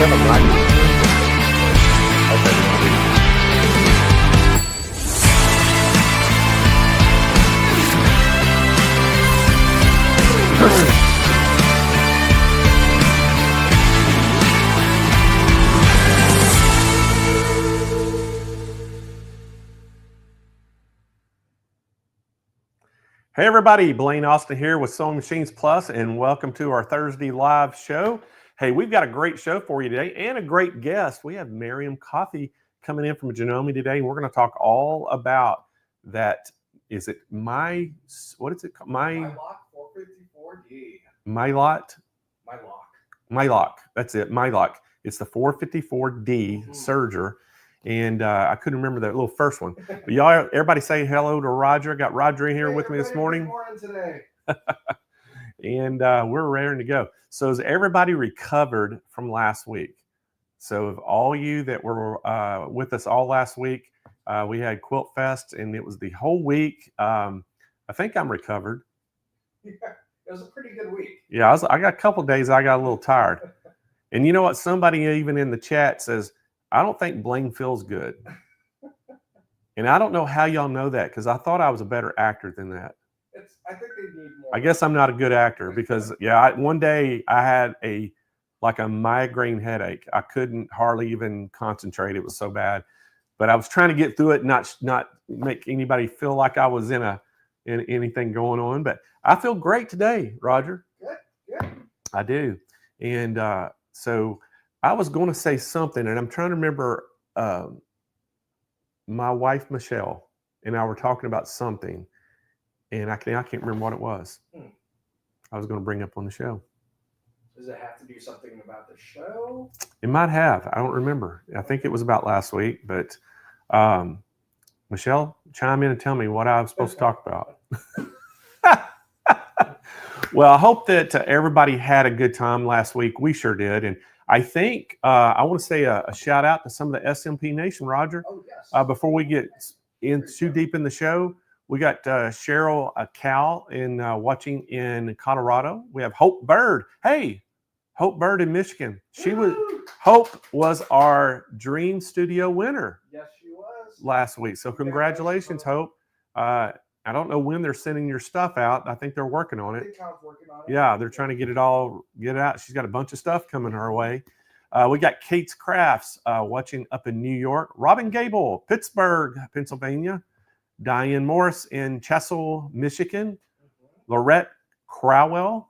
have a mic? Hey everybody, Blaine Austin here with Sewing Machines Plus, and welcome to our Thursday live show. Hey, we've got a great show for you today and a great guest. We have Miriam Coffey coming in from Janome today, and we're going to talk all about that. Is it what is it called? MyLock 454D. MyLock. That's it. MyLock. It's the 454D Serger. And I couldn't remember that little first one. But y'all, everybody say hello to Roger. I got Roger in here with me this morning. Good morning today. And we're raring to go. So has everybody recovered from last week? So of all you that were with us all last week, we had Quilt Fest, and it was the whole week. I think I'm recovered. Yeah, it was a pretty good week. Yeah, I got a couple of days I got a little tired. And you know what? Somebody even in the chat says, I don't think Blaine feels good. And I don't know how y'all know that, because I thought I was a better actor than that. I think they need more. I guess I'm not a good actor because, yeah, one day I had a migraine headache. I couldn't hardly even concentrate. It was so bad. But I was trying to get through it, not make anybody feel like I was in anything going on. But I feel great today, Roger. Good. I do. And so I was going to say something, and I'm trying to remember. My wife Michelle and I were talking about something, and I can't remember what it was. I was going to bring up on the show. Does it have to do something about the show? It might have. I don't remember. I think it was about last week, but Michelle, chime in and tell me what I was supposed to talk about. Well, I hope that everybody had a good time last week. We sure did. And I think I want to say a shout out to some of the SMP Nation, Roger. Oh, yes. Before we get in too deep in the show, we got Cheryl Cal watching in Colorado. We have Hope Bird. Hey, Hope Bird in Michigan. Hope was our Dream Studio winner. Yes, she was. Last week. So congratulations, Hope. I don't know when they're sending your stuff out. I think they're working on it. Yeah, they're trying to get it out. She's got a bunch of stuff coming her way. We got Kate's Crafts watching up in New York. Robin Gable, Pittsburgh, Pennsylvania. Diane Morris in Chesil, Michigan. Lorette Crowell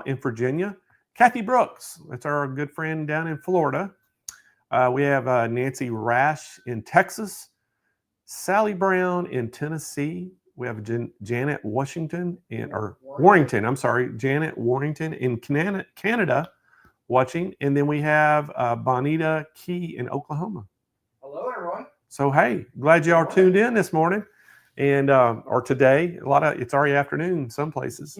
in Virginia. Kathy Brooks, that's our good friend down in Florida. We have Nancy Rash in Texas. Sally Brown in Tennessee. We have Janet Warrington in Canada watching. And then we have Bonita Key in Oklahoma. Hello, everyone. So, hey, glad y'all are tuned in this morning and or today. It's already afternoon in some places.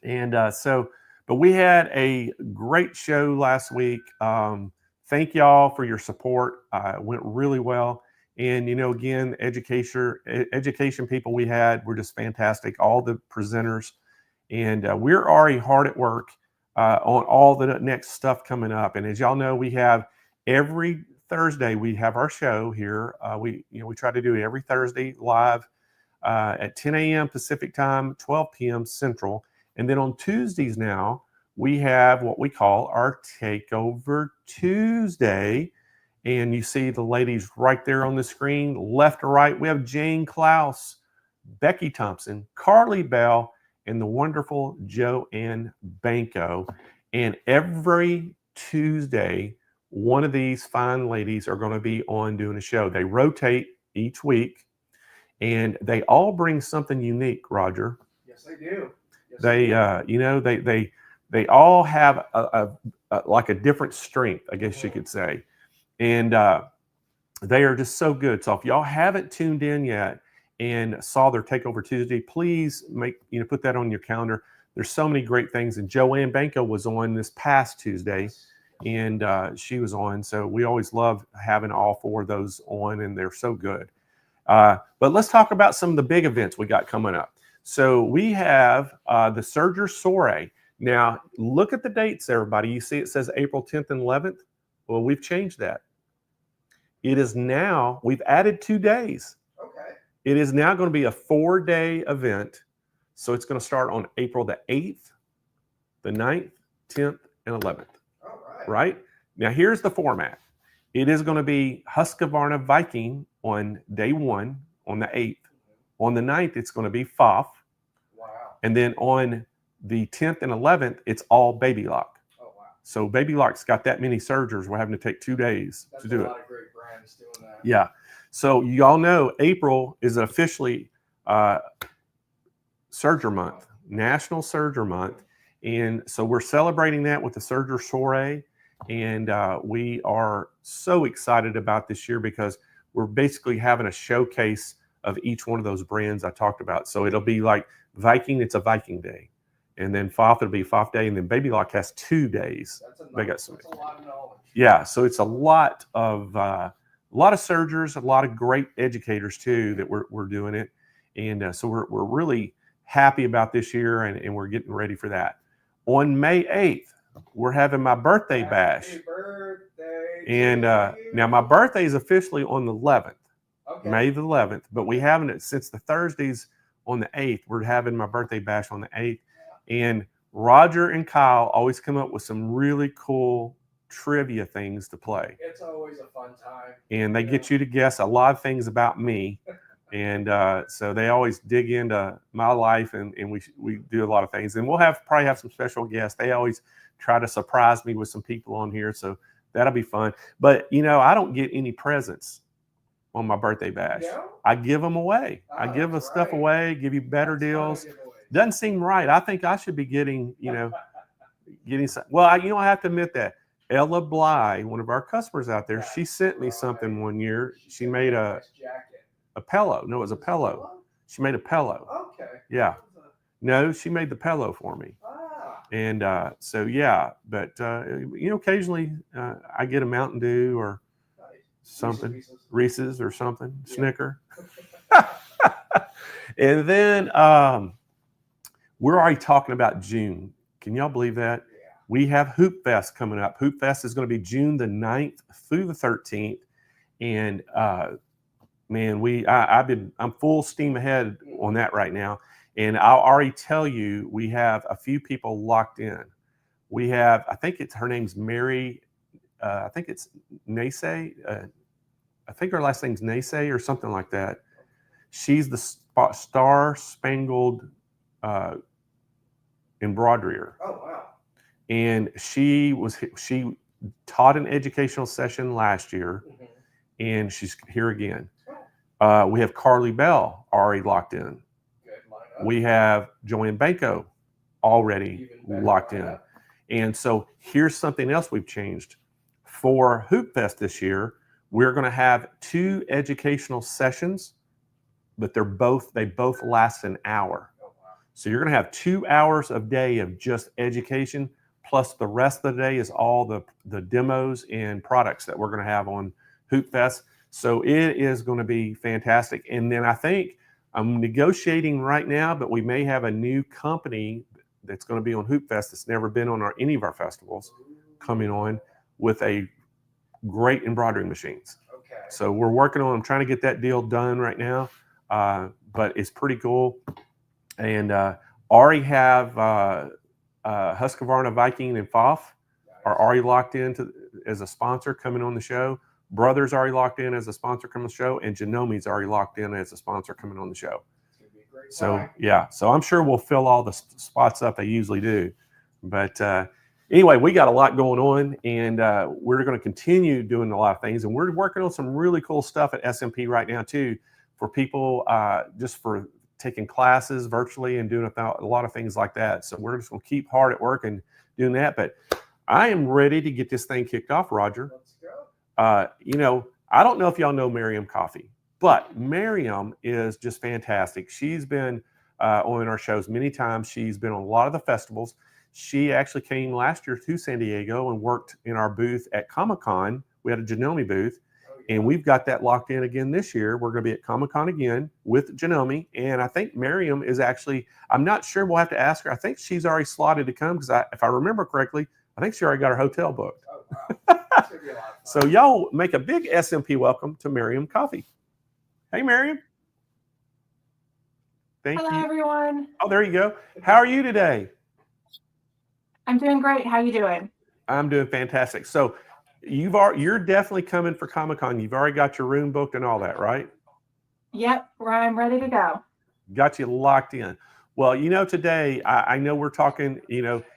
And but we had a great show last week. Thank y'all for your support. It went really well. And, again, education people we had were just fantastic, all the presenters. And we're already hard at work on all the next stuff coming up. And as y'all know, we have every Thursday, we have our show here. We try to do it every Thursday live at 10 a.m. Pacific time, 12 p.m. Central. And then on Tuesdays now, we have what we call our Takeover Tuesday. And you see the ladies right there on the screen, left to right. We have Jane Klaus, Becky Thompson, Carly Bell, and the wonderful Joanne Banco. And every Tuesday, one of these fine ladies are going to be on doing a show. They rotate each week, and they all bring something unique, Roger. Yes, they do. Yes, they all have a different strength, I guess you could say. And they are just so good. So if y'all haven't tuned in yet and saw their Takeover Tuesday, please put that on your calendar. There's so many great things. And Joanne Banco was on this past Tuesday, and she was on. So we always love having all four of those on, and they're so good. But let's talk about some of the big events we got coming up. So we have the Serger Soiree. Now, look at the dates, everybody. You see it says April 10th and 11th. Well, we've changed that. It is now, we've added 2 days. Okay. It is now going to be a 4-day event. So it's going to start on April the 8th, the 9th, 10th, and 11th. All right. Right? Now, here's the format. It is going to be Husqvarna Viking on day 1, on the 8th. On the 9th, it's going to be FOF. Wow. And then on the 10th and 11th, it's all Baby Lock. Oh, wow. So Baby Lock's got that many sergers. We're having to take 2 days to do it. That's a lot of great brands doing that. Yeah. So y'all know April is officially Serger Month, National Serger Month. And so we're celebrating that with the Serger Soiree. And we are so excited about this year because we're basically having a showcase of each one of those brands I talked about. So it'll be like Viking, it's a Viking day. And then FOF, it'll be FOF day. And then Baby Lock has 2 days. That's a lot of knowledge. Yeah, so it's a lot of sergers, a lot of great educators too that we're doing it. And so we're really happy about this year and we're getting ready for that. On May 8th, we're having my birthday bash. Happy birthday. And now my birthday is officially on the 11th, Okay. May the 11th, but we haven't it since the Thursdays on the 8th. We're having my birthday bash on the 8th. And Roger and Kyle always come up with some really cool trivia things to play. It's always a fun time. And they get you to guess a lot of things about me. And so they always dig into my life and we do a lot of things. And we'll probably have some special guests. They always try to surprise me with some people on here. So that'll be fun. But, I don't get any presents on my birthday bash. No? I give them away. Oh, I give the that's stuff right. away, give you better That's deals. fun to give away. Doesn't seem right. I think I should be getting, getting some. Well, I have to admit that Ella Bly, one of our customers out there, she sent me something one year. She made a pillow. No, it was a pillow. She made a pillow. Okay. Yeah. No, she made the pillow for me. Ah. And so, yeah, but, occasionally I get a Mountain Dew or something, Reese's or something, yeah. Snicker. And then we're already talking about June. Can y'all believe that? Yeah. We have Hoop Fest coming up. Hoop Fest is going to be June the 9th through the 13th. And man, I'm full steam ahead on that right now. And I'll already tell you, we have a few people locked in. We have, I think her name's Mary, I think it's Naysay. I think her last name's Naysay or something like that. She's the Star Spangled embroiderer. Oh, wow. And she taught an educational session last year, and she's here again. We have Carly Bell already locked in. We have Joanne Banco already locked in. And so here's something else we've changed. For Hoop Fest this year, we're going to have 2 educational sessions, but they both last an hour. So you're going to have 2 hours a day of just education, plus the rest of the day is all the demos and products that we're going to have on Hoop Fest. So it is going to be fantastic. And then I think I'm negotiating right now, but we may have a new company that's going to be on Hoop Fest that's never been on any of our festivals coming on with a great embroidery machines. Okay. So we're working on, I'm trying to get that deal done right now, but it's pretty cool. And already have Husqvarna Viking and FOF are already locked in as a sponsor coming on the show. Brothers already locked in as a sponsor coming on the show, and Janome's already locked in as a sponsor coming on the show. So yeah, so I'm sure we'll fill all the spots up they usually do. But anyway, we got a lot going on, and we're going to continue doing a lot of things. And we're working on some really cool stuff at SMP right now too, for people just for taking classes virtually and doing a lot of things like that. So we're just going to keep hard at work and doing that. But I am ready to get this thing kicked off, Roger. Let's go. I don't know if y'all know Miriam Coffey, but Miriam is just fantastic. She's been on our shows many times. She's been on a lot of the festivals. She actually came last year to San Diego and worked in our booth at Comic-Con. We had a Janome booth, And we've got that locked in again this year. We're going to be at Comic-Con again with Janome. And I think Miriam is actually, I'm not sure, we'll have to ask her. I think she's already slotted to come because if I remember correctly, I think she already got her hotel booked. Oh, wow. That's gonna be a lot of fun. So y'all make a big SMP welcome to Miriam Coffey. Hey, Miriam. Thank Hello, you. everyone. Oh, there you go. How are you today? I'm doing great. How you doing? I'm doing fantastic. So you're definitely coming for Comic-Con. You've already got your room booked and all that, right? Yep, I'm ready to go. Got you locked in. Well, today I know we're talking,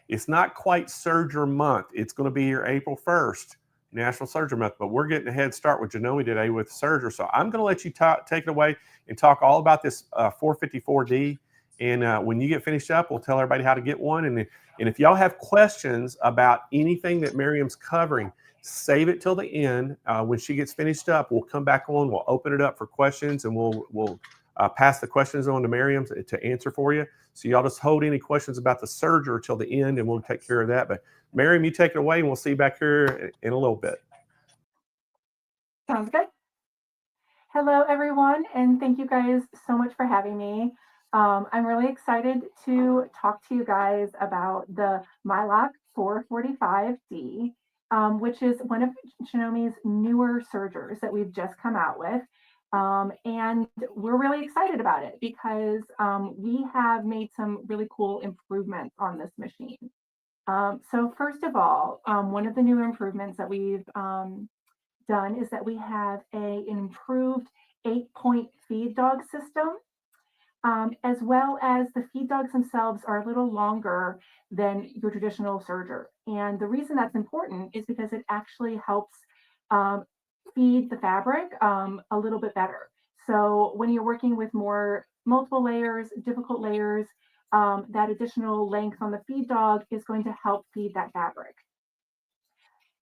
it's not quite Serger month. It's going to be here April 1st, National Serger Month, but we're getting a head start with Janome today with Serger. So I'm going to let you take it away and talk all about this 454D. And when you get finished up, we'll tell everybody how to get one. And if y'all have questions about anything that Miriam's covering, save it till the end. When she gets finished up, we'll come back on. We'll open it up for questions, and we'll pass the questions on to Miriam to answer for you. So y'all just hold any questions about the Serger till the end, and we'll take care of that. But Miriam, you take it away, and we'll see you back here in a little bit. Sounds good. Hello, everyone, and thank you guys so much for having me. I'm really excited to talk to you guys about the MyLock 445D, which is one of Janome's newer sergers that we've just come out with. And we're really excited about it because we have made some really cool improvements on this machine. So first of all, one of the newer improvements that we've done is that we have an improved 8-point feed dog system, as well as the feed dogs themselves are a little longer than your traditional serger. And the reason that's important is because it actually helps feed the fabric a little bit better. So when you're working with multiple layers, difficult layers, that additional length on the feed dog is going to help feed that fabric.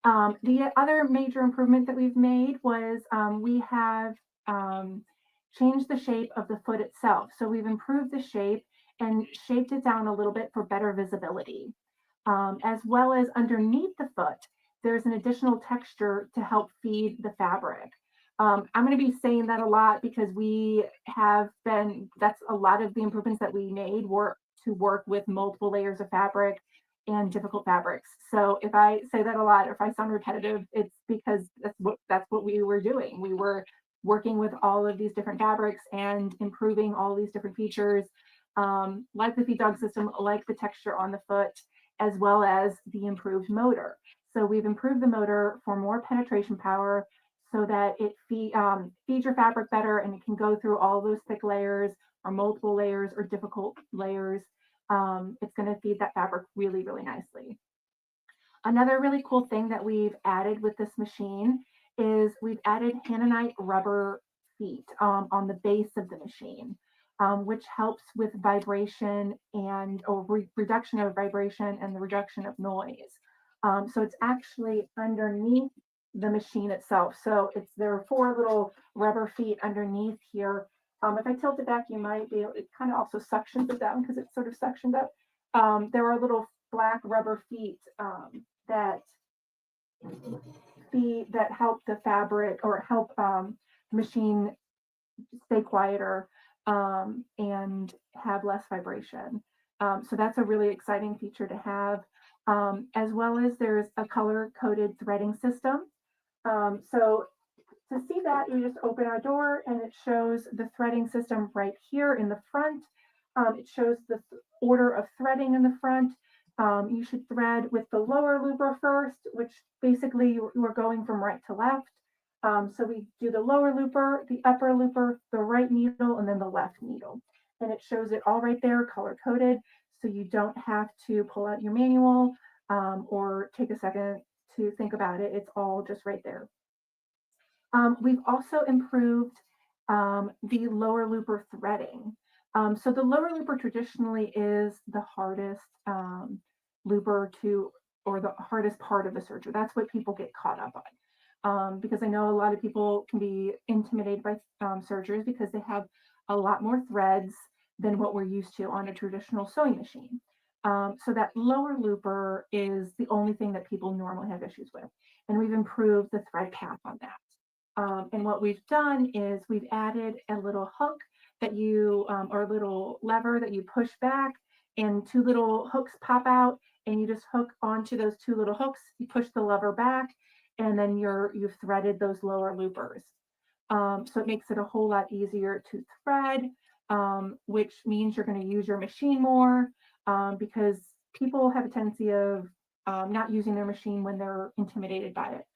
The other major improvement that we've made was we have changed the shape of the foot itself. So we've improved the shape and shaped it down a little bit for better visibility. As well as underneath the foot, there's an additional texture to help feed the fabric. I'm going to be saying that a lot because that's a lot of the improvements that we made were to work with multiple layers of fabric and difficult fabrics. So if I say that a lot, or if I sound repetitive, it's because that's what we were doing. We were working with all of these different fabrics and improving all these different features, like the feed dog system, like the texture on the foot, as well as the improved motor. So we've improved the motor for more penetration power so that it feeds your fabric better and it can go through all those thick layers or multiple layers or difficult layers. It's going to feed that fabric really, really nicely. Another really cool thing that we've added with this machine is we've added Hennitte rubber feet on the base of the machine, which helps with vibration or reduction of vibration and the reduction of noise. So it's actually underneath the machine itself. So there are 4 little rubber feet underneath here. If I tilt it back, you might be able, it kind of also suctions it down because it's sort of suctioned up. There are little black rubber feet that help the fabric or help the machine stay quieter and have less vibration. So that's a really exciting feature to have, as well as there's a color-coded threading system. So to see that, you just open our door and it shows the threading system right here in the front. It shows the order of threading in the front. You should thread with the lower looper first, which basically you are going from right to left. So we do the lower looper, the upper looper, the right needle, and then the left needle. And it shows it all right there, color coded, so you don't have to pull out your manual or take a second to think about it. It's all just right there. We've also improved the lower looper threading. So the lower looper traditionally is the hardest looper or the hardest part of the serger. That's what people get caught up on. Because I know a lot of people can be intimidated by sergers because they have a lot more threads than what we're used to on a traditional sewing machine. So that lower looper is the only thing that people normally have issues with. And we've improved the thread path on that. And what we've done is we've added a little hook that you, or a little lever that you push back, and two little hooks pop out, and you just hook onto those two little hooks. You push the lever back, and then you've threaded those lower loopers. So it makes it a whole lot easier to thread, which means you're going to use your machine more, because people have a tendency of not using their machine when they're intimidated by it,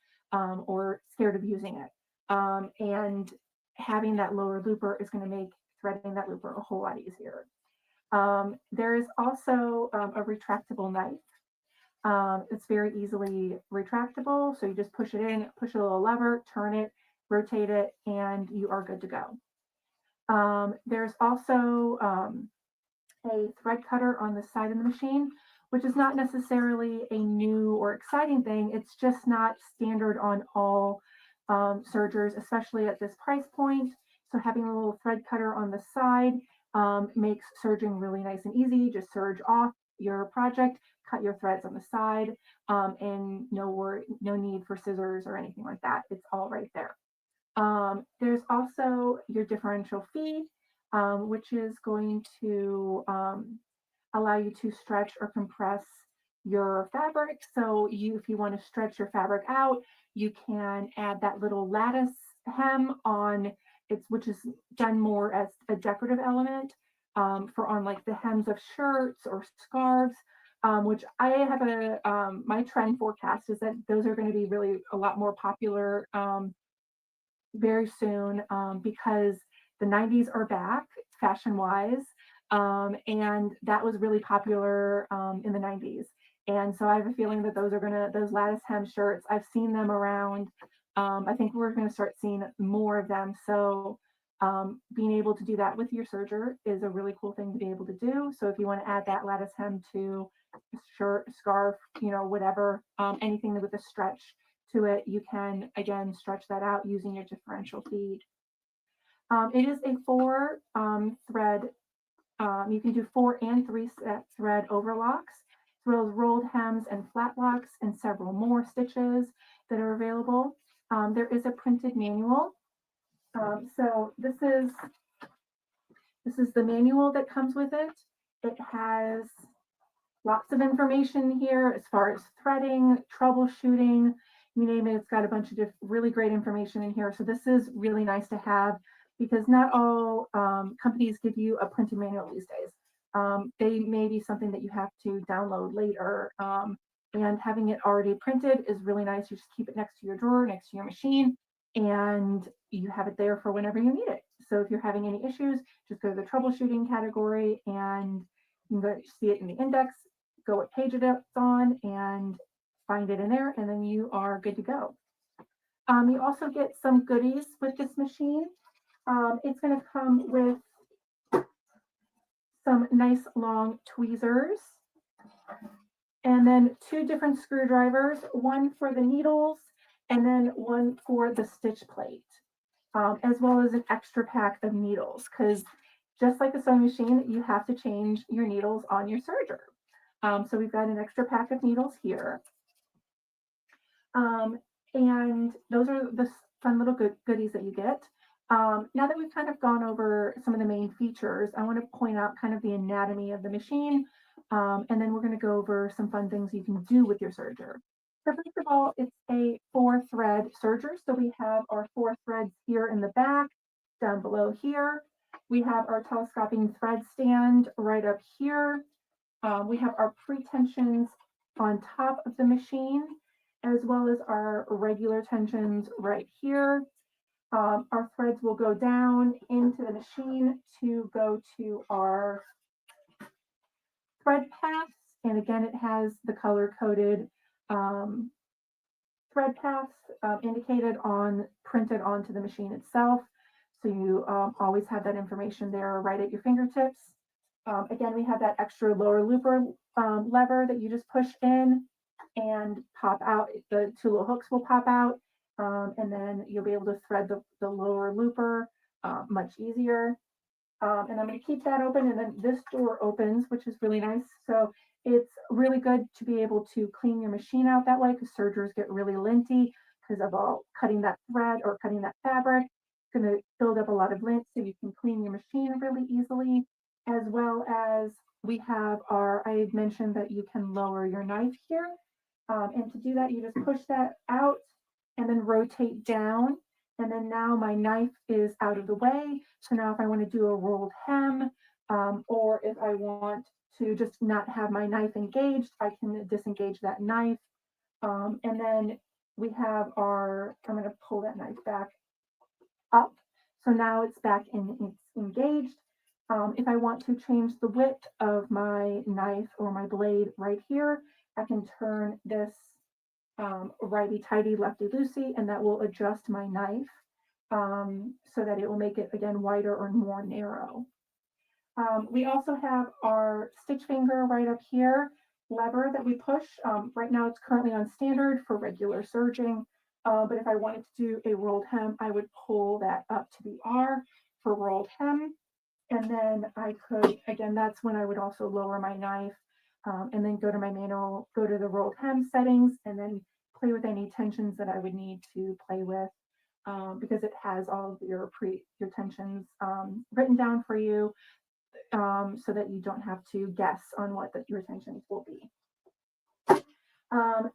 or scared of using it. And having that lower looper is going to make threading that looper a whole lot easier. There is also a retractable knife. It's very easily retractable. So you just push it in, push a little lever, turn it, rotate it, and you are good to go. There's also a thread cutter on the side of the machine, which is not necessarily a new or exciting thing. It's just not standard on all sergers, especially at this price point. So having a little thread cutter on the side makes serging really nice and easy. Just serge off your project, cut your threads on the side, and no need for scissors or anything like that. It's all right there. There's also your differential feed, which is going to allow you to stretch or compress your fabric. So if you want to stretch your fabric out, you can add that little lattice hem on which is done more as a decorative element for on like the hems of shirts or scarves, which I have my trend forecast is that those are going to be really a lot more popular very soon, because the 90s are back fashion wise, and that was really popular in the 90s. And so I have a feeling that those lattice hem shirts, I've seen them around. I think we're going to start seeing more of them. So being able to do that with your serger is a really cool thing to be able to do. So if you want to add that lattice hem to a shirt, scarf, whatever, anything with a stretch to it, you can again stretch that out using your differential feed. It is a 4 thread. You can do 4 and 3 thread overlocks, as well as rolled hems and flat locks, and several more stitches that are available. There is a printed manual. So this is the manual that comes with it. It has lots of information here as far as threading, troubleshooting, you name it. It's got a bunch of really great information in here. So this is really nice to have, because not all companies give you a printed manual these days. They may be something that you have to download later, and having it already printed is really nice. You just keep it next to your drawer, next to your machine, and you have it there for whenever you need it. So if you're having any issues, just go to the troubleshooting category and you can go see it in the index, go what page it's on, and find it in there, and then you are good to go. You also get some goodies with this machine. It's going to come with some nice long tweezers, and then 2 different screwdrivers, one for the needles and then one for the stitch plate, as well as an extra pack of needles, because just like a sewing machine, you have to change your needles on your serger. So we've got an extra pack of needles here. And those are the fun little goodies that you get. Now that we've kind of gone over some of the main features, I want to point out kind of the anatomy of the machine, and then we're going to go over some fun things you can do with your serger. So first of all, it's a 4-thread serger. So we have our 4 threads here in the back, down below here. We have our telescoping thread stand right up here. We have our pre-tensions on top of the machine, as well as our regular tensions right here. Our threads will go down into the machine to go to our thread paths. And again, it has the color-coded thread paths printed onto the machine itself. So you always have that information there right at your fingertips. Again, we have that extra lower looper lever that you just push in and pop out. The 2 little hooks will pop out, and then you'll be able to thread the lower looper much easier. And I'm going to keep that open, and then this door opens, which is really nice. So it's really good to be able to clean your machine out that way, because sergers get really linty because of all cutting that thread or cutting that fabric. It's going to build up a lot of lint so you can clean your machine really easily, as well as we have I had mentioned that you can lower your knife here. And to do that, you just push that out and then rotate down. And then now my knife is out of the way. So now if I want to do a rolled hem, or if I want to just not have my knife engaged, I can disengage that knife. And then we have I'm going to pull that knife back up. So now it's back it's engaged. If I want to change the width of my knife or my blade right here, I can turn this righty-tighty, lefty-loosey, and that will adjust my knife so that it will make it, again, wider or more narrow. We also have our stitch finger right up here, lever that we push. Right now it's currently on standard for regular serging, but if I wanted to do a rolled hem, I would pull that up to the R for rolled hem. And then I could, again, that's when I would also lower my knife and then go to my manual, go to the rolled hem settings, and then play with any tensions that I would need to play with because it has all of your tensions written down for you so that you don't have to guess on what your tensions will be.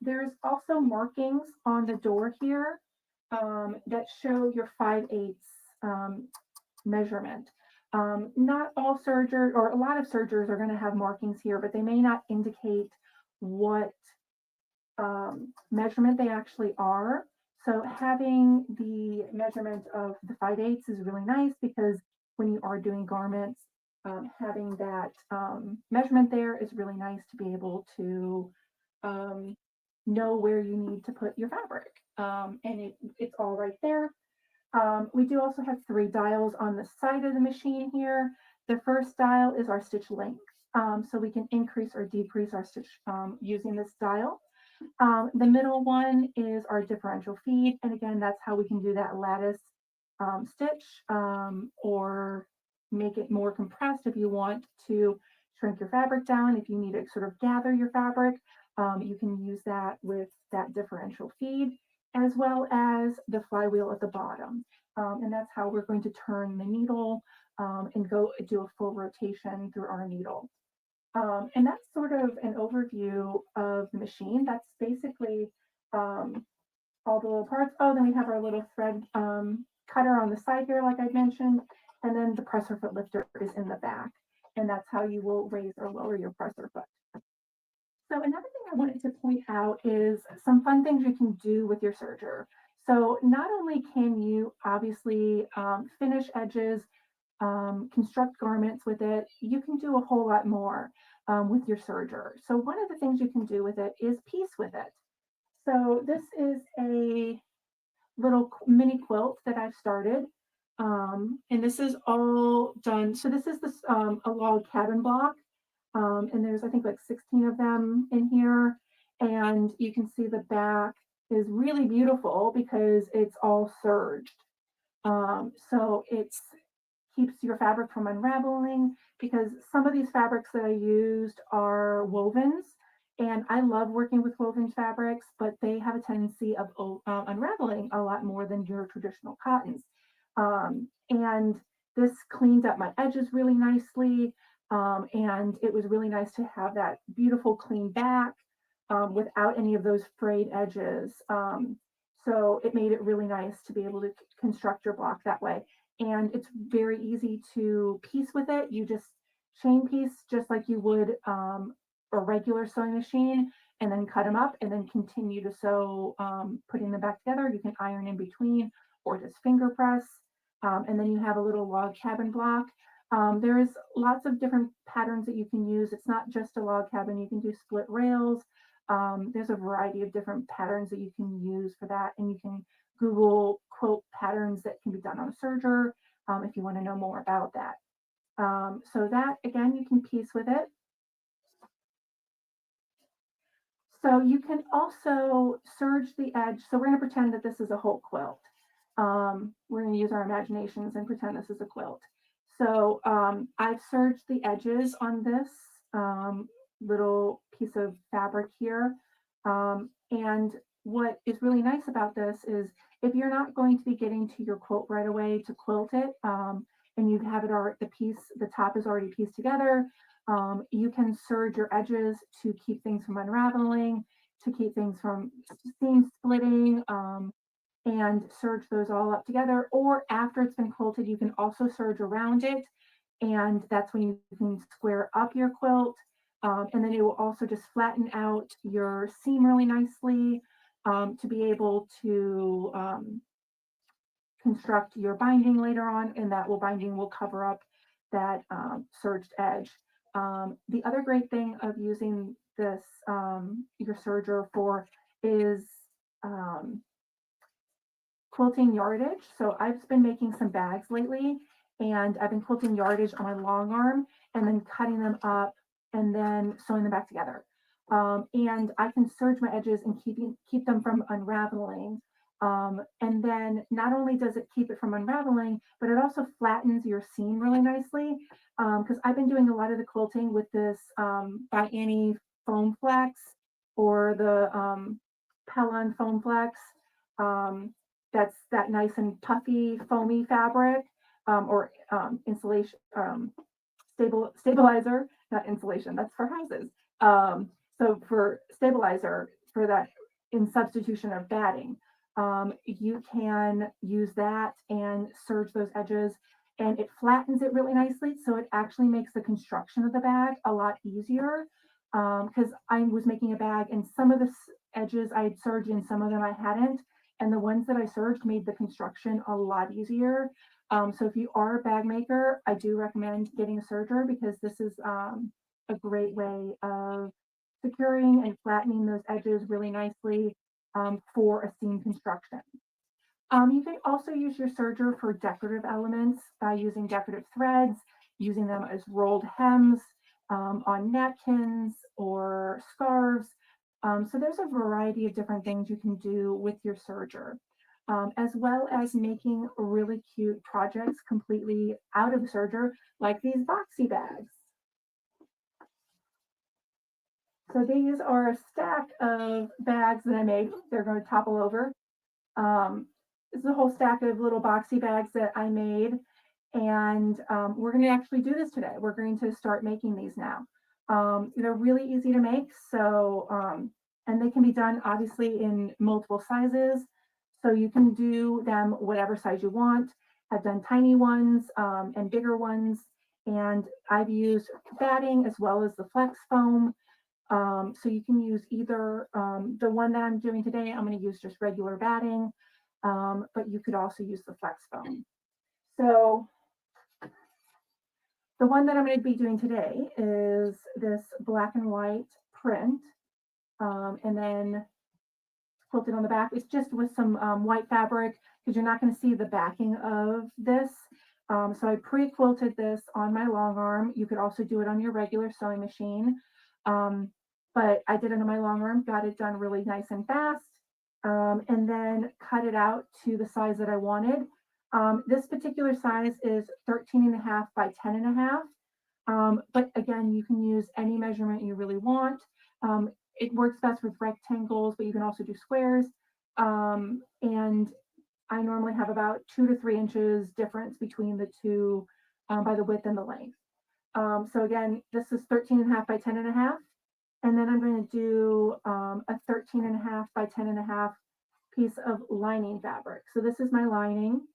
There's also markings on the door here that show your 5/8 measurement. Not all sergers, or a lot of sergers are going to have markings here, but they may not indicate what measurement they actually are. So having the measurement of the 5/8 is really nice because when you are doing garments, having that measurement there is really nice to be able to know where you need to put your fabric. And it's all right there. We do also have 3 dials on the side of the machine here. The first dial is our stitch length. So we can increase or decrease our stitch using this dial. The middle one is our differential feed. And again, that's how we can do that lattice stitch or make it more compressed if you want to shrink your fabric down. If you need to sort of gather your fabric, you can use that with that differential feed, as well as the flywheel at the bottom. And that's how we're going to turn the needle and go do a full rotation through our needle. And that's sort of an overview of the machine. That's basically all the little parts. Oh, then we have our little thread cutter on the side here, like I mentioned, and then the presser foot lifter is in the back. And that's how you will raise or lower your presser foot. So another thing I wanted to point out is some fun things you can do with your serger. So not only can you obviously finish edges, construct garments with it, you can do a whole lot more with your serger. So one of the things you can do with it is piece with it. So this is a little mini quilt that I've started. And this is all done. So this is a log cabin block. And there's, I think, like 16 of them in here. And you can see the back is really beautiful because it's all serged. So it keeps your fabric from unraveling because some of these fabrics that I used are wovens. And I love working with woven fabrics, but they have a tendency of unraveling a lot more than your traditional cottons. And this cleaned up my edges really nicely. And it was really nice to have that beautiful clean back without any of those frayed edges. So it made it really nice to be able to construct your block that way. And it's very easy to piece with it. You just chain piece just like you would a regular sewing machine, and then cut them up and then continue to sew, putting them back together. You can iron in between or just finger press. And then you have a little log cabin block. There is lots of different patterns that you can use. It's not just a log cabin. You can do split rails. There's a variety of different patterns that you can use for that. And you can Google quilt patterns that can be done on a serger if you want to know more about that. So that, again, you can piece with it. So you can also serge the edge. So we're going to pretend that this is a whole quilt. We're going to use our imaginations and pretend this is a quilt. So I've serged the edges on this little piece of fabric here. And what is really nice about this is if you're not going to be getting to your quilt right away to quilt it, and you have it already, the top is already pieced together, you can serge your edges to keep things from unraveling, to keep things from seam splitting, and serge those all up together. Or after it's been quilted, you can also serge around it, and that's when you can square up your quilt. And then it will also just flatten out your seam really nicely, to be able to construct your binding later on, and that binding will cover up that serged edge. The other great thing of using this, your serger for, is quilting yardage. So I've been making some bags lately, and I've been quilting yardage on my long arm and then cutting them up and then sewing them back together. And I can serge my edges and keep them from unraveling. And then not only does it keep it from unraveling, but it also flattens your seam really nicely. Because I've been doing a lot of the quilting with this by Annie foam flex, or the Pellon foam flex. That's that nice and puffy foamy fabric, or insulation, stabilizer, not insulation, that's for houses. So for stabilizer, for that in substitution of batting, you can use that and serge those edges, and it flattens it really nicely. So it actually makes the construction of the bag a lot easier. Because I was making a bag and some of the edges I had serged and some of them I hadn't. And the ones that I serged made the construction a lot easier. So if you are a bag maker, I do recommend getting a serger, because this is a great way of securing and flattening those edges really nicely, for a seam construction. You can also use your serger for decorative elements by using decorative threads, using them as rolled hems on napkins or scarves. So there's a variety of different things you can do with your serger, as well as making really cute projects completely out of the serger, like these Boxy bags. So these are a stack of bags that I made. They're going to topple over. This is a whole stack of little Boxy bags that I made. And we're going to actually do this today. We're going to start making these now. They're really easy to make. So, and they can be done obviously in multiple sizes. So you can do them whatever size you want. I've done tiny ones and bigger ones. And I've used batting as well as the flex foam. So you can use either the one that I'm doing today. I'm going to use just regular batting, but you could also use the flex foam. So the one that I'm going to be doing today is this black and white print, and then quilted on the back. It's just with some white fabric, because you're not going to see the backing of this. So I pre-quilted this on my long arm. You could also do it on your regular sewing machine. But I did it on my long arm, got it done really nice and fast, and then cut it out to the size that I wanted. This particular size is 13.5 by 10.5. But again, you can use any measurement you really want. It works best with rectangles, but you can also do squares. And I normally have about 2 to 3 inches difference between the two, by the width and the length. So again, this is 13.5 by 10.5. And then I'm going to do a 13.5 by 10.5 piece of lining fabric. So this is my lining.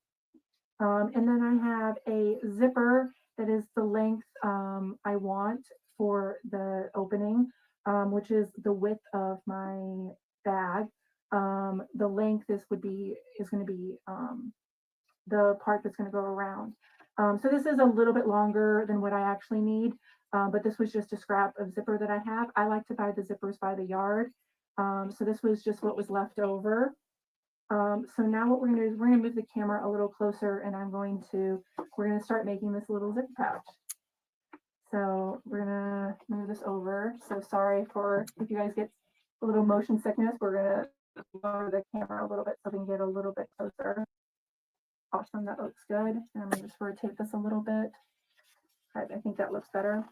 And then I have a zipper that is the length I want for the opening, which is the width of my bag. The length is going to be the part that's going to go around. So this is a little bit longer than what I actually need, but this was just a scrap of zipper that I have. I like to buy the zippers by the yard. So this was just what was left over. So now what we're going to do is we're going to move the camera a little closer, and we're going to start making this little zip pouch. So we're going to move this over. So sorry for if you guys get a little motion sickness. We're going to lower the camera a little bit so we can get a little bit closer. Awesome, that looks good. And I'm going to just rotate this a little bit. All right, I think that looks better.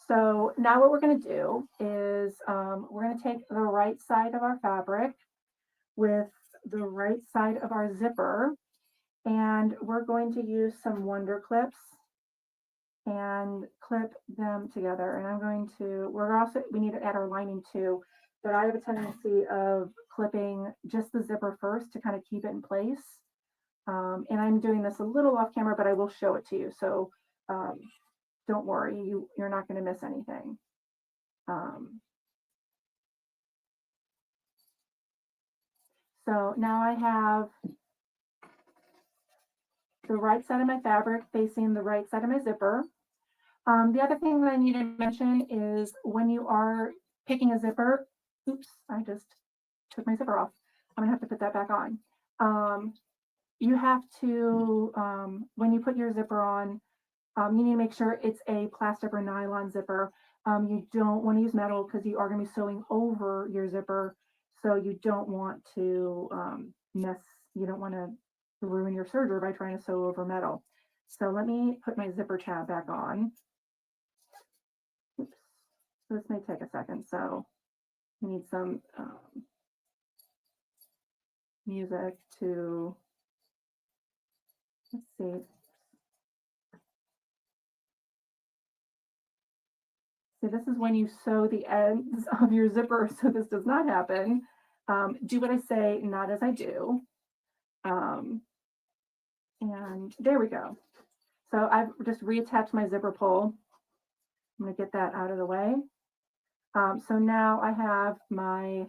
So now what we're going to do is we're going to take the right side of our fabric. with the right side of our zipper, and we're going to use some Wonder clips and clip them together. And I'm going to, we need to add our lining too, but I have a tendency of clipping just the zipper first to kind of keep it in place. And I'm doing this a little off camera, but I will show it to you. So don't worry, you're not going to miss anything. So now I have the right side of my fabric facing the right side of my zipper. The other thing that I need to mention is when you are picking a zipper, oops, I just took my zipper off. I'm gonna have to put that back on. You have to, when you put your zipper on, you need to make sure it's a plastic or nylon zipper. You don't want to use metal because you are going to be sewing over your zipper. So you don't want to you don't want to ruin your serger by trying to sew over metal. So let me put my zipper tab back on. Oops. So this may take a second. So we need some music to, let's see. So this is when you sew the ends of your zipper, so this does not happen. Do what I say, not as I do. And there we go. So I've just reattached my zipper pull. I'm going to get that out of the way. So now I have my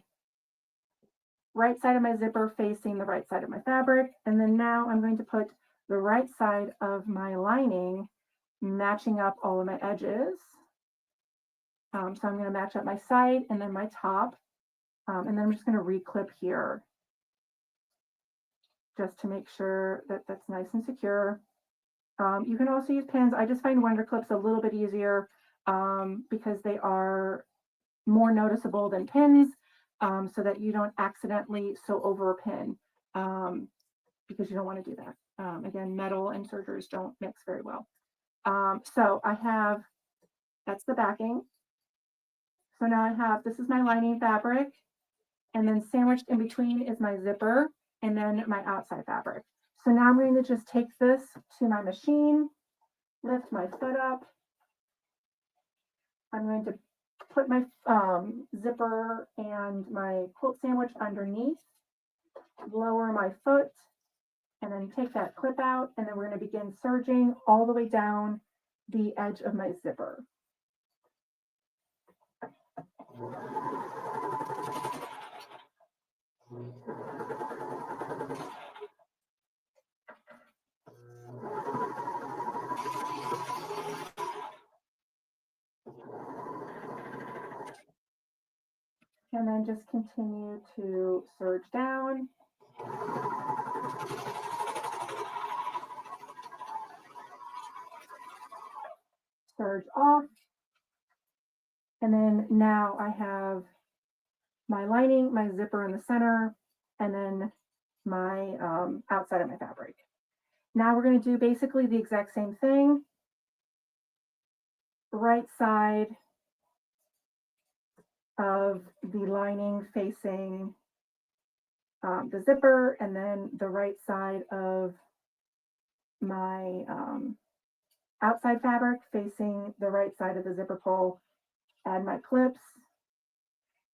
right side of my zipper facing the right side of my fabric. And then now I'm going to put the right side of my lining matching up all of my edges. So I'm going to match up my side and then my top. And then I'm just going to reclip here just to make sure that that's nice and secure. You can also use pins. I just find Wonder clips a little bit easier because they are more noticeable than pins, so that you don't accidentally sew over a pin, because you don't want to do that. Again, metal and sergers don't mix very well. So I have, that's the backing. So now I have, this is my lining fabric, and then sandwiched in between is my zipper, and then my outside fabric. So now I'm going to just take this to my machine, lift my foot up. I'm going to put my zipper and my quilt sandwich underneath, lower my foot, and then take that clip out, and then we're going to begin serging all the way down the edge of my zipper. And then just continue to serge down. Serge off. And then now I have my lining, my zipper in the center, and then my outside of my fabric. Now we're going to do basically the exact same thing. Right side of the lining facing the zipper, and then the right side of my outside fabric facing the right side of the zipper pull. Add my clips,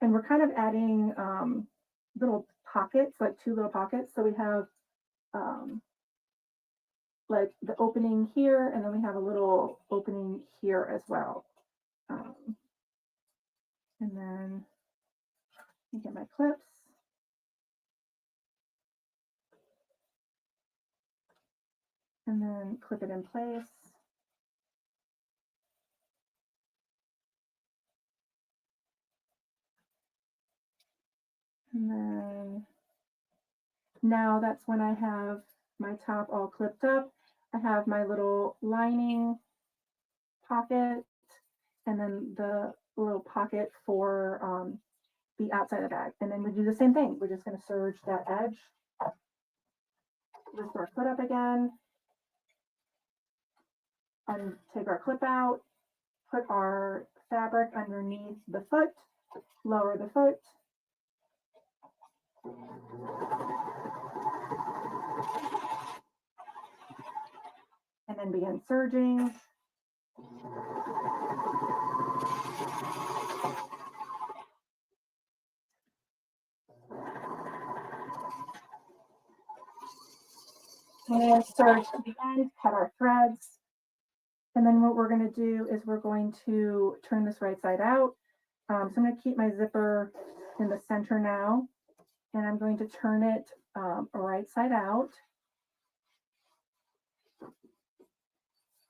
and we're kind of adding little pockets, like 2 little pockets. So we have like the opening here, and then we have a little opening here as well. And then I get my clips. And then clip it in place. And then now that's when I have my top all clipped up. I have my little lining pocket, and then the little pocket for the outside of the bag. And then we do the same thing. We're just going to serge that edge. Lift our foot up again. And take our clip out. Put our fabric underneath the foot. Lower the foot. and begin serging. And serge to the end, cut our threads. And then what we're going to do is we're going to turn this right side out. So I'm going to keep my zipper in the center now, and I'm going to turn it right side out.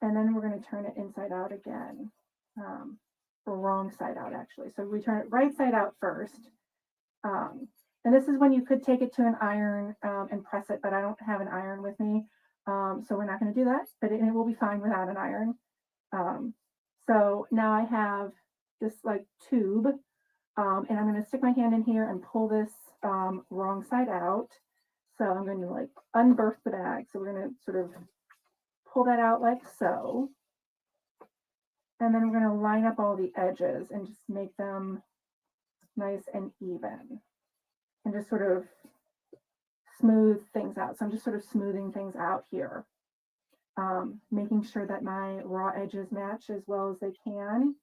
And then we're going to turn it inside out again, or wrong side out actually. So we turn it right side out first. And this is when you could take it to an iron and press it, but I don't have an iron with me. So we're not going to do that, but it will be fine without an iron. So now I have this like tube, and I'm going to stick my hand in here and pull this wrong side out. So I'm going to like unbirth the bag. So we're going to sort of pull that out like so. And then we're going to line up all the edges and just make them nice and even. And just sort of smooth things out. So I'm just sort of smoothing things out here, making sure that my raw edges match as well as they can.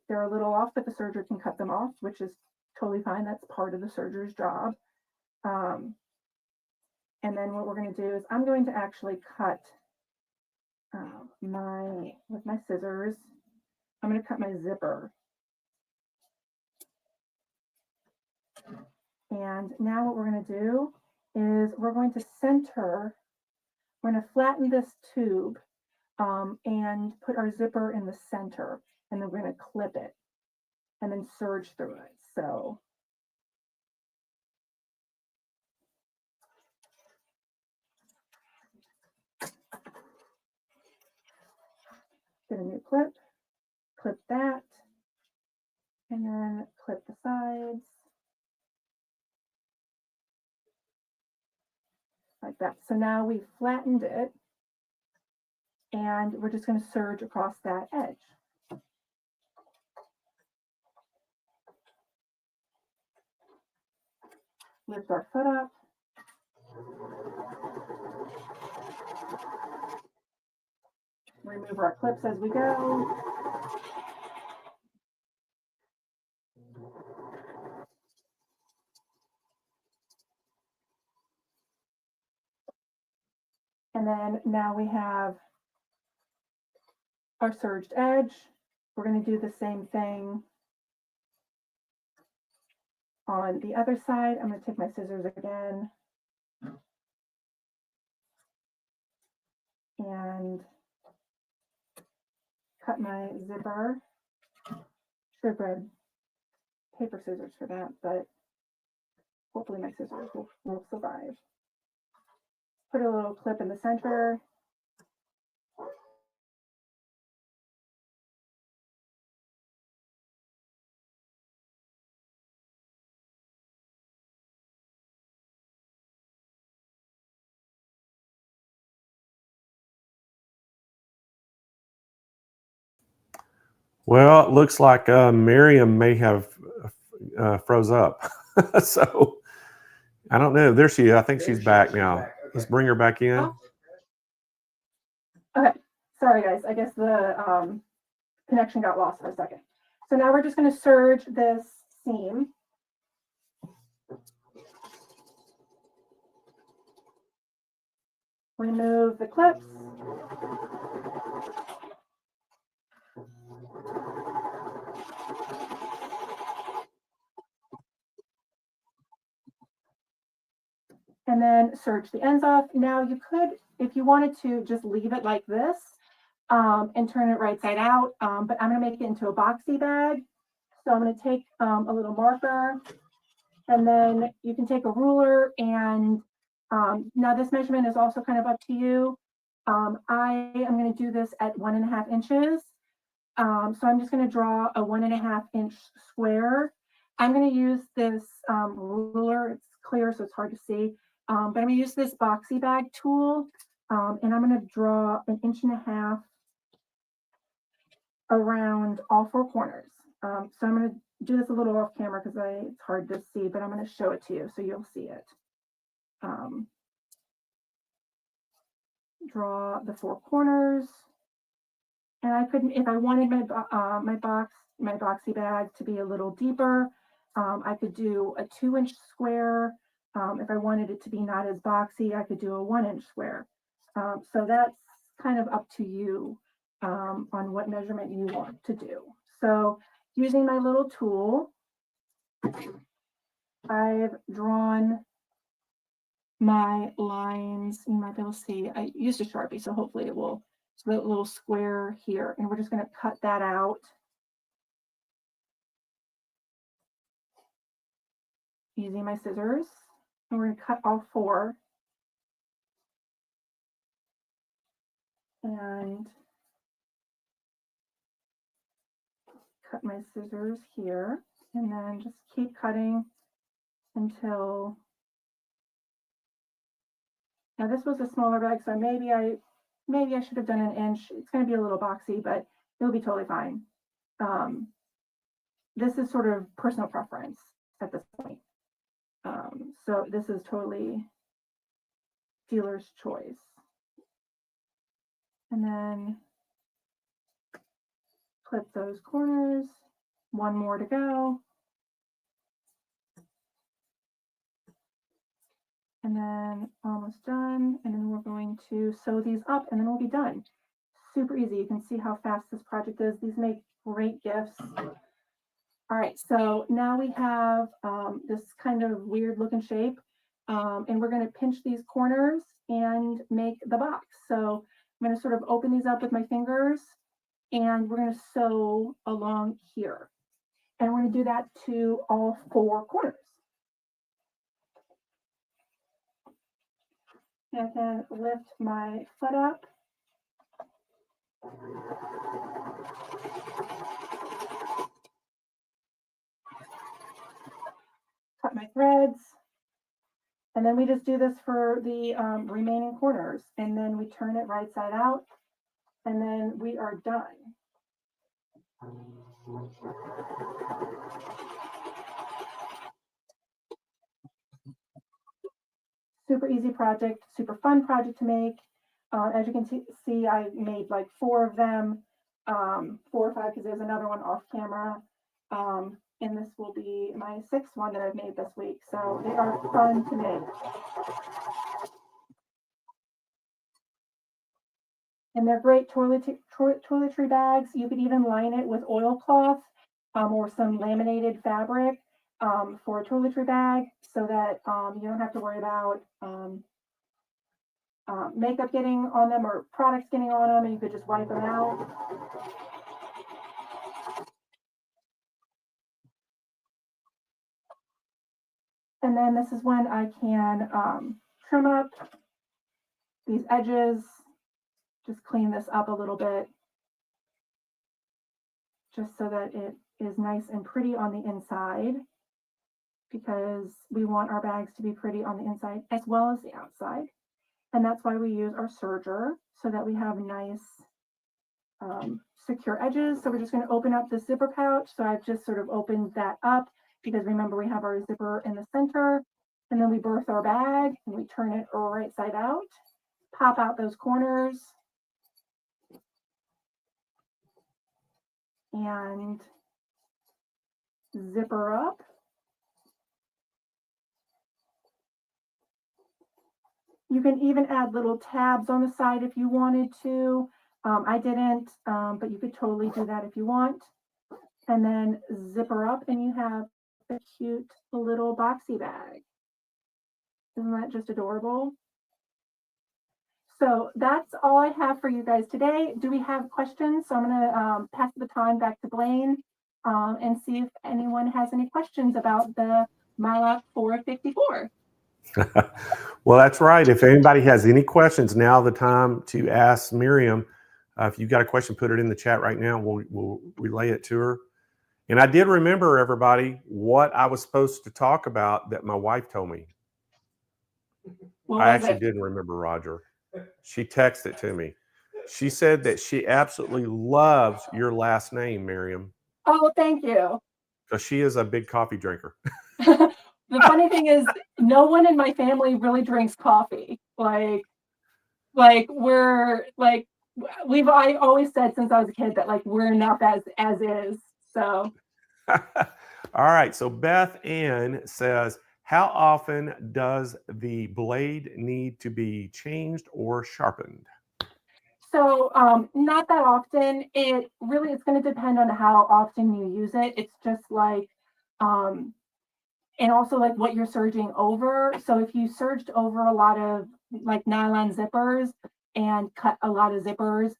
They're a little off, but the serger can cut them off, which is totally fine. That's part of the serger's job. And then what we're going to do is I'm going to actually cut with my scissors. I'm going to cut my zipper. And now what we're going to do is we're going to center, we're going to flatten this tube and put our zipper in the center, and then we're going to clip it and then serge through it. So get a new clip, clip that, and then clip the sides. Like that. So now we've flattened it, and we're just going to serge across that edge. Lift our foot up. Remove our clips as we go. And then now we have our serged edge. We're going to do the same thing on the other side. I'm going to take my scissors again and cut my zipper. Should have grabbed paper scissors for that, but hopefully my scissors will survive. Put a little clip in the center. Well, it looks like Miriam may have froze up. So I don't know. There she is. I think There she's she back is. now. She's back. Okay. Let's bring her back in. Oh. Okay, sorry guys. I guess the connection got lost for a second. So now we're just going to serge this seam. Remove the clips. And then serge the ends off. Now you could, if you wanted to, just leave it like this and turn it right side out. But I'm going to make it into a boxy bag. So I'm going to take a little marker, and then you can take a ruler. And now this measurement is also kind of up to you. I am going to do this at 1.5 inches. So I'm just going to draw a 1.5 inch square. I'm going to use this ruler. It's clear, so it's hard to see. But I'm going to use this boxy bag tool, and I'm going to draw 1.5 inches around all 4 corners. So I'm going to do this a little off camera because it's hard to see, but I'm going to show it to you so you'll see it. draw the 4 corners. And I couldn't, if I wanted my boxy bag to be a little deeper, I could do a 2-inch square. If I wanted it to be not as boxy, I could do a 1-inch square. So that's kind of up to you on what measurement you want to do. So using my little tool, I've drawn my lines. You might be able to see, I used a Sharpie, so hopefully it will, so that little square here, and we're just going to cut that out. Using my scissors, and we're going to cut all 4. And cut my scissors here, and then just keep cutting until, now this was a smaller bag, so maybe I should have done an inch. It's going to be a little boxy, but it'll be totally fine. This is sort of personal preference at this point. So this is totally dealer's choice. And then clip those corners. 1 more to go. And then almost done. And then we're going to sew these up, and then we'll be done. Super easy. You can see how fast this project is. These make great gifts. All right, so now we have this kind of weird looking shape, and we're going to pinch these corners and make the box. So I'm going to sort of open these up with my fingers, and we're going to sew along here. And we're going to do that to all 4 corners. And then lift my foot up. Cut my threads. And then we just do this for the remaining corners. And then we turn it right side out. And then we are done. Super easy project, super fun project to make. As you can see, I made like 4 of them, 4 or 5, because there's another one off camera. And this will be my 6th one that I've made this week. So they are fun to make. And they're great toiletry bags. You could even line it with oilcloth or some laminated fabric for a toiletry bag, so that you don't have to worry about makeup getting on them or products getting on them, and you could just wipe them out. And then this is when I can trim up these edges, just clean this up a little bit, just so that it is nice and pretty on the inside, because we want our bags to be pretty on the inside as well as the outside. And that's why we use our serger, so that we have nice secure edges. So we're just going to open up the zipper pouch. So I've just sort of opened that up, because remember, we have our zipper in the center, and then we berth our bag and we turn it right side out, pop out those corners, and zipper up. You can even add little tabs on the side if you wanted to. I didn't, but you could totally do that if you want. And then zipper up, and you have a cute little boxy bag. Isn't that just adorable? So that's all I have for you guys today. Do we have questions? So I'm going to pass the baton back to Blaine and see if anyone has any questions about the MyLock 454. Well, that's right. If anybody has any questions, now the time to ask Miriam. If you've got a question, put it in the chat right now. We'll relay it to her. And I did remember, everybody, what I was supposed to talk about that my wife told me. I actually didn't remember, Roger. She texted it to me. She said that she absolutely loves your last name, Miriam. Oh, thank you. So she is a big coffee drinker. The funny thing is, no one in my family really drinks coffee. Like, I always said since I was a kid that like we're enough as is. So All right. So Beth Ann says, how often does the blade need to be changed or sharpened? So not that often. It's going to depend on how often you use it. It's just like, and also like what you're serging over. So if you serged over a lot of like nylon zippers and cut a lot of zippers,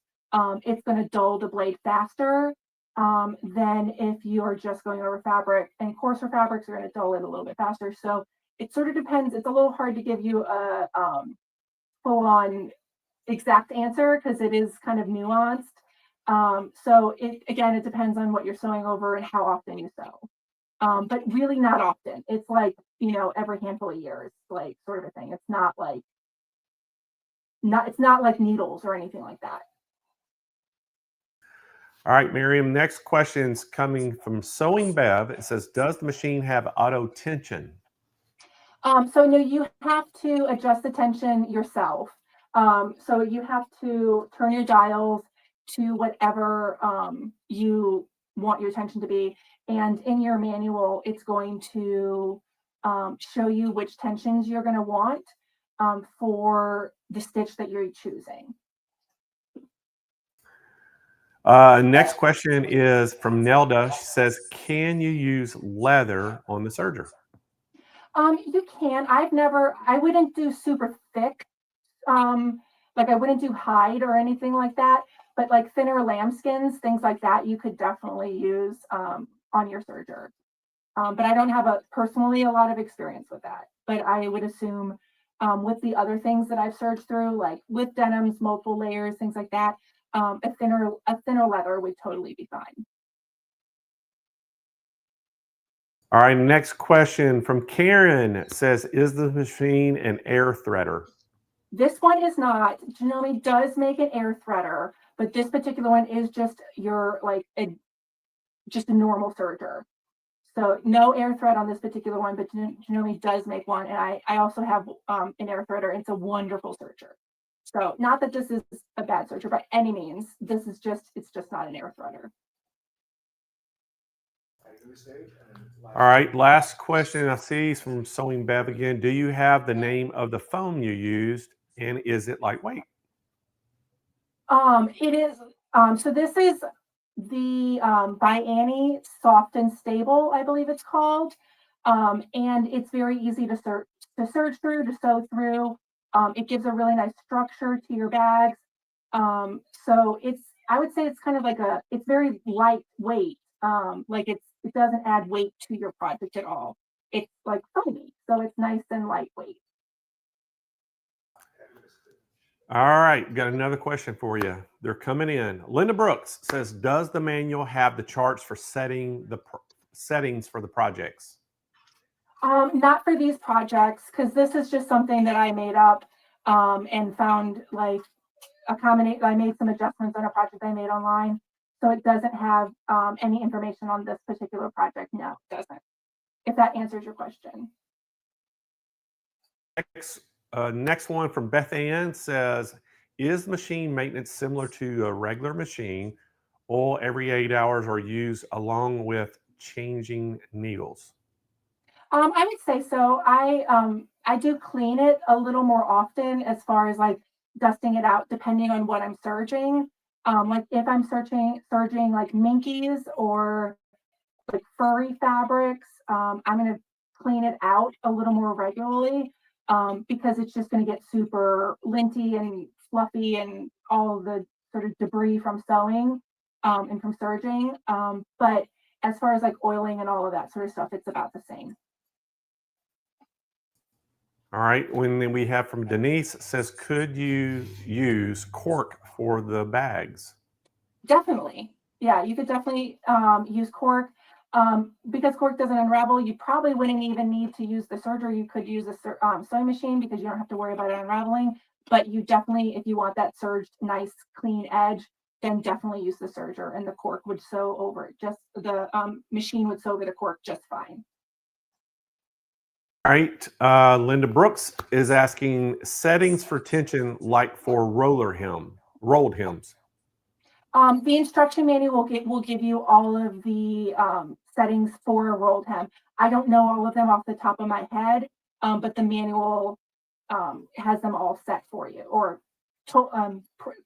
it's going to dull the blade faster than if you're just going over fabric. And coarser fabrics are going to dull it a little bit faster. So it sort of depends. It's a little hard to give you a full on exact answer because it is kind of nuanced. So it depends on what you're sewing over and how often you sew. But really not often. It's like, every handful of years, like sort of a thing. It's not like needles or anything like that. All right, Miriam, next question's coming from Sewing Bev. It says, does the machine have auto tension? So no, you have to adjust the tension yourself. So you have to turn your dials to whatever you want your tension to be. And in your manual, it's going to show you which tensions you're going to want for the stitch that you're choosing. Next question is from Nelda. She says, can you use leather on the serger? You can. I wouldn't do super thick. Like I wouldn't do hide or anything like that, but like thinner lambskins, things like that, you could definitely use on your serger. But I don't have personally a lot of experience with that. But I would assume with the other things that I've serged through, like with denims, multiple layers, things like that, a thinner leather would totally be fine. All right, next question from Karen says, is the machine an air threader? This one is not. Janome does make an air threader, but this particular one is just just a normal serger. So no air thread on this particular one, but Janome does make one. And I also have an air threader. It's a wonderful serger. So not that this is a bad serger by any means. It's just not an air threader. All right, last question I see is from Sewing Bev again. Do you have the name of the foam you used, and is it lightweight? It is. So this is the by Annie Soft and Stable, I believe it's called, and it's very easy to serge through, to sew through. It gives a really nice structure to your bags. So I would say it's kind of like it's very lightweight. Like it doesn't add weight to your project at all. It's like foamy, so it's nice and lightweight. All right, got another question for you. They're coming in. Linda Brooks says, does the manual have the charts for setting the settings for the projects? Not for these projects, because this is just something that I made up and found like I made some adjustments on a project I made online. So it doesn't have any information on this particular project. No, it doesn't. If that answers your question. Next one from Beth Ann says, is machine maintenance similar to a regular machine? Oil every 8 hours or used along with changing needles? I would say so. I do clean it a little more often as far as like dusting it out, depending on what I'm serging. Like if I'm serging like minkies or like furry fabrics, I'm going to clean it out a little more regularly because it's just going to get super linty and fluffy and all the sort of debris from sewing and from serging. But as far as like oiling and all of that sort of stuff, it's about the same. All right, then we have from Denise says, could you use cork for the bags? Definitely. Yeah, you could definitely use cork. Because cork doesn't unravel, you probably wouldn't even need to use the serger. You could use a sewing machine because you don't have to worry about it unraveling. But you definitely, if you want that serged, nice, clean edge, then definitely use the serger, and the cork would sew over it. Just the machine would sew over the cork just fine. All right. Linda Brooks is asking settings for tension like for rolled hems. The instruction manual will give you all of the settings for a rolled hem. I don't know all of them off the top of my head, but the manual has them all set for you or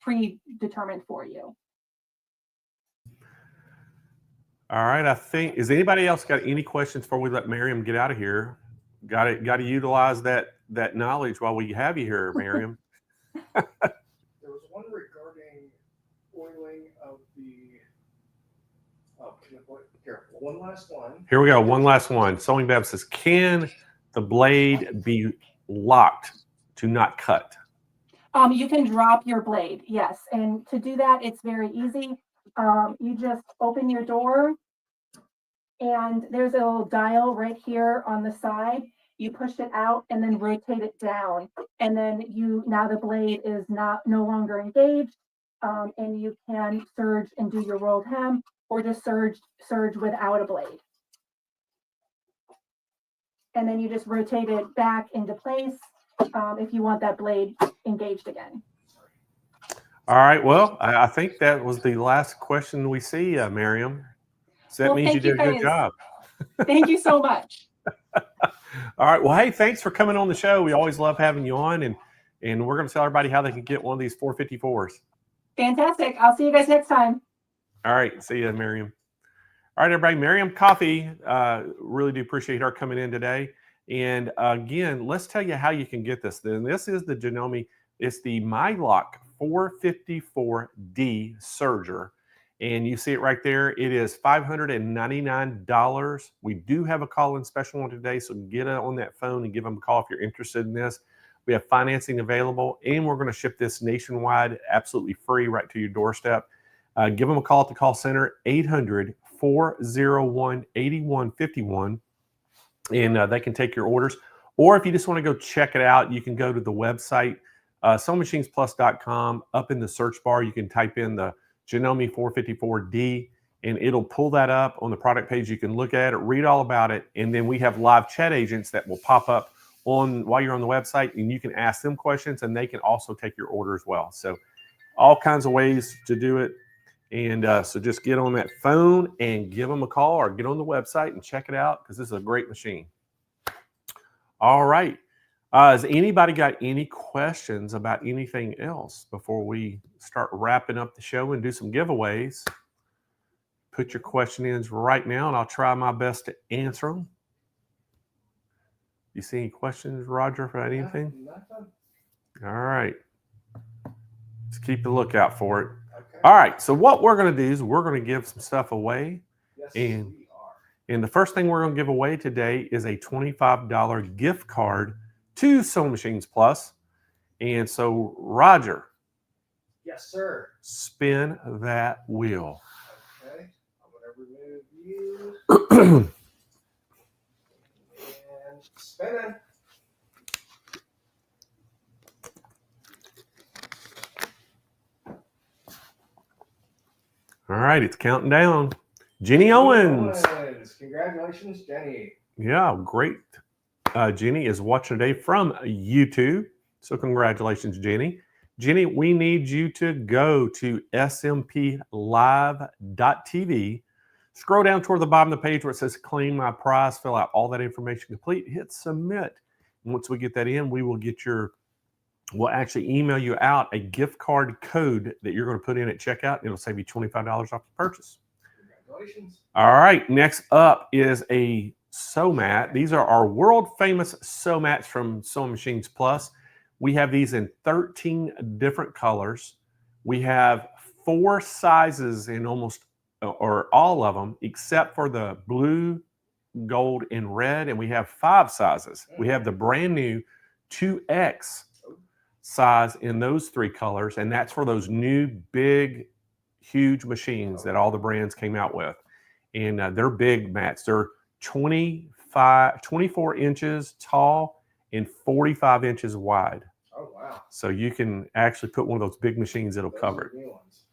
predetermined for you. All right. I think, is anybody else got any questions before we let Miriam get out of here? Got to utilize that knowledge while we have you here, Miriam. There was one regarding oiling of the. Oh, here, one last one. Here we go. One last one. Sewing Bev says, can the blade be locked to not cut? You can drop your blade, yes. And to do that, it's very easy. You just open your door and there's a little dial right here on the side. You push it out and then rotate it down. And then now the blade is no longer engaged. And you can serge and do your rolled hem or just serge without a blade. And then you just rotate it back into place if you want that blade engaged again. All right. Well, I think that was the last question we see, Miriam. So that means you did a good job. Thank you so much. All right. Well, hey, thanks for coming on the show. We always love having you on, and we're going to tell everybody how they can get one of these 454s. Fantastic. I'll see you guys next time. All right. See you, Miriam. All right, everybody. Miriam Coffey, really do appreciate her coming in today. And again, let's tell you how you can get this. Then this is the Janome. It's the MyLock 454D Serger. And you see it right there. It is $599. We do have a call-in special on today, so get on that phone and give them a call if you're interested in this. We have financing available, and we're going to ship this nationwide, absolutely free, right to your doorstep. Give them a call at the call center, 800-401-8151, and they can take your orders. Or if you just want to go check it out, you can go to the website, SewingMachinesPlus.com. Up in the search bar, you can type in the Janome 454D, and it'll pull that up on the product page. You can look at it, read all about it, and then we have live chat agents that will pop up while you're on the website, and you can ask them questions, and they can also take your order as well. So all kinds of ways to do it. And so just get on that phone and give them a call, or get on the website and check it out, because this is a great machine. All right. Has anybody got any questions about anything else before we start wrapping up the show and do some giveaways? Put your question in right now, and I'll try my best to answer them. You see any questions, Roger, for anything? Nothing. All right. Just keep a lookout for it. Okay. All right. So what we're going to do is we're going to give some stuff away. Yes, And we are. And the first thing we're going to give away today is a $25 gift card to Sewing Machines Plus. And so, Roger. Yes, sir. Spin that wheel. Okay. I'm going to remove you. And spinning. All right, it's counting down. Jenny Owens. Congratulations, Jenny. Yeah, great. Jenny is watching today from YouTube. So congratulations, Jenny. Jenny, we need you to go to smplive.tv. Scroll down toward the bottom of the page where it says claim my prize. Fill out all that information complete. Hit submit. And once we get that in, we will get we'll actually email you out a gift card code that you're going to put in at checkout. It'll save you $25 off the purchase. Congratulations. All right, next up is a sew mat. These are our world famous sew mats from Sewing Machines Plus. We have these in 13 different colors. We have 4 sizes in almost, or all of them, except for the blue, gold, and red. And we have 5 sizes. We have the brand new 2X size in those 3 colors. And that's for those new, big, huge machines that all the brands came out with. And they're big mats. They're 24 inches tall and 45 inches wide. Oh, wow. So you can actually put one of those big machines that'll cover it. New ones.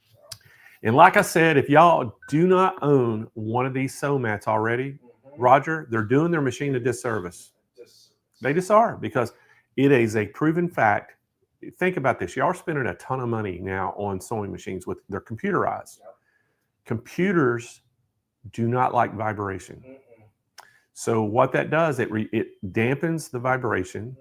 And like I said, if y'all do not own one of these sew mats already, Roger, they're doing their machine a disservice. They just are, because it is a proven fact. Think about this. Y'all are spending a ton of money now on sewing machines with they're computerized. Yep. Computers do not like vibration. Mm-mm. So what that does, it dampens the vibration,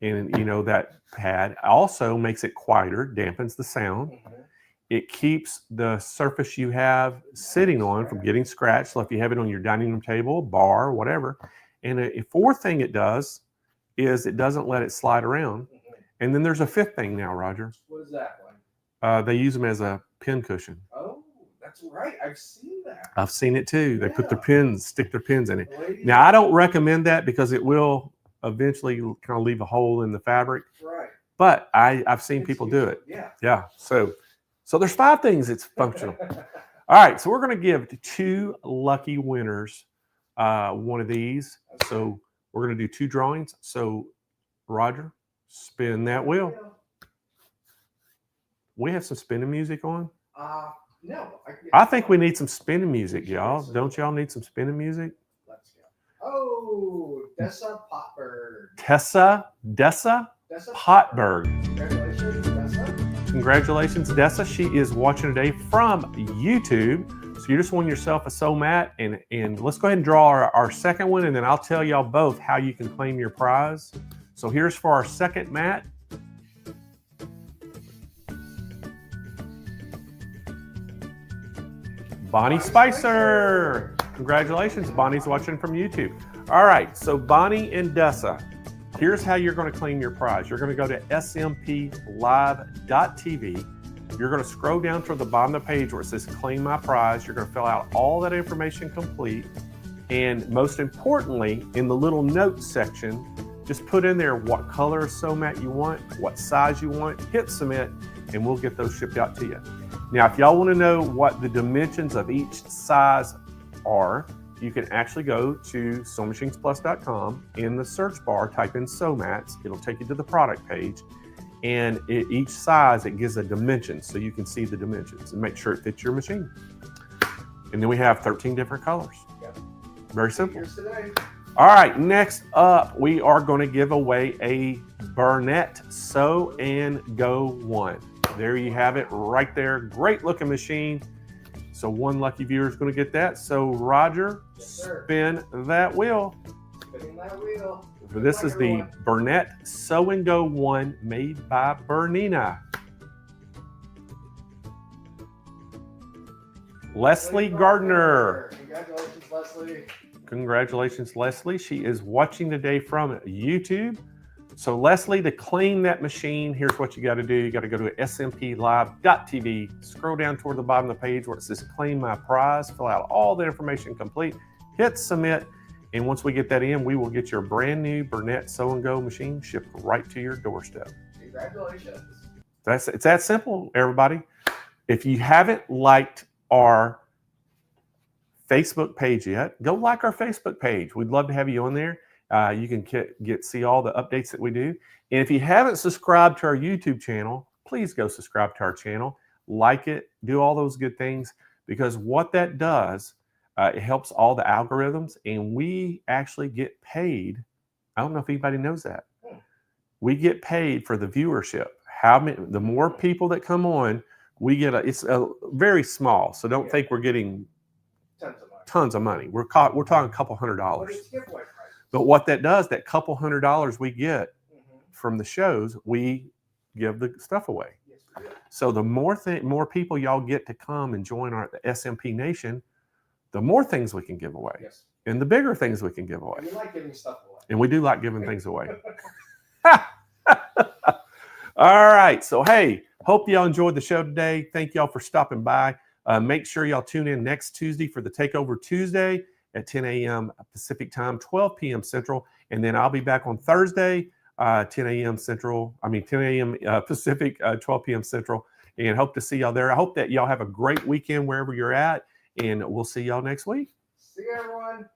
Mm-hmm. and that pad also makes it quieter, dampens the sound. Mm-hmm. It keeps the surface you have sitting on from getting scratched. So if you have it on your dining room table, bar, whatever. And a fourth thing it does is it doesn't let it slide around. Mm-hmm. And then there's a fifth thing now, Roger. What is that one? They use them as a pin cushion. Oh, that's right. I've seen that. I've seen it too. They put their Yeah. pins, stick their pins in it. Ladies- Now, I don't recommend that because it will eventually kind of leave a hole in the fabric. Right. But I've seen It's people do useful. it. Yeah. Yeah. So there's 5 things it's functional. All right. So we're going to give 2 lucky winners one of these. Okay. So we're going to do 2 drawings. So Roger, spin that wheel. We have some spinning music on. No. I think we need some spinning music, y'all. Don't y'all need some spinning music? Let's go. Oh, Dessa Potberg. Dessa Dessa Potberg. Congratulations, Dessa. Congratulations, Dessa. She is watching today from YouTube. So you just won yourself a sew mat, and let's go ahead and draw our second one, and then I'll tell y'all both how you can claim your prize. So here's for our second mat. Bonnie Spicer. Congratulations, Bonnie's watching from YouTube. All right, so Bonnie and Dessa, here's how you're going to claim your prize. You're going to go to SewingMachinesPlus.com. You're going to scroll down toward the bottom of the page where it says claim my prize. You're going to fill out all that information complete. And most importantly, in the little notes section, just put in there what color of sew mat you want, what size you want, hit submit, and we'll get those shipped out to you. Now, if y'all want to know what the dimensions of each size are, you can actually go to SewingMachinesPlus.com. In the search bar, type in sew mats. It'll take you to the product page. And each size, it gives a dimension, so you can see the dimensions and make sure it fits your machine. And then we have 13 different colors. Yep. Very simple. Here's today. All right, next up, we are going to give away a Burnett Sew and Go 1. There you have it right there. Great looking machine. So one lucky viewer is going to get that. So Roger, Yes, sir. spin that wheel. Spinning that wheel. This is the Burnett Sew and Go 1 made by Bernina. Leslie Gardner. Congratulations, Leslie. Congratulations, Leslie. She is watching today from YouTube. So Leslie, to claim that machine, here's what you got to do. You got to go to smplive.tv, scroll down toward the bottom of the page where it says claim my prize, fill out all the information complete, hit submit, and once we get that in, we will get your brand new Burnett Sew and Go machine shipped right to your doorstep. Congratulations. It's that simple, everybody. If you haven't liked our Facebook page yet, go like our Facebook page. We'd love to have you on there. You can see all the updates that we do. And if you haven't subscribed to our YouTube channel, please go subscribe to our channel, like it, do all those good things, because what that does, it helps all the algorithms, and we actually get paid. I don't know if anybody knows that. We get paid for the viewership. The more people that come on, we get it's a very small. So don't think we're getting tons of money. We're talking a couple $100. But what that does, that couple $100 we get from the shows, we give the stuff away. Yes, we do. So the more people y'all get to come and join the SMP Nation, the more things we can give away. Yes. And the bigger things we can give away. And we like giving stuff away. And we do like giving things away. All right. So, hey, hope y'all enjoyed the show today. Thank y'all for stopping by. Make sure y'all tune in next Tuesday for the Takeover Tuesday at 10 a.m. Pacific time, 12 p.m. Central. And then I'll be back on Thursday, 10 a.m. Pacific, 12 p.m. Central. And hope to see y'all there. I hope that y'all have a great weekend wherever you're at. And we'll see y'all next week. See you, everyone.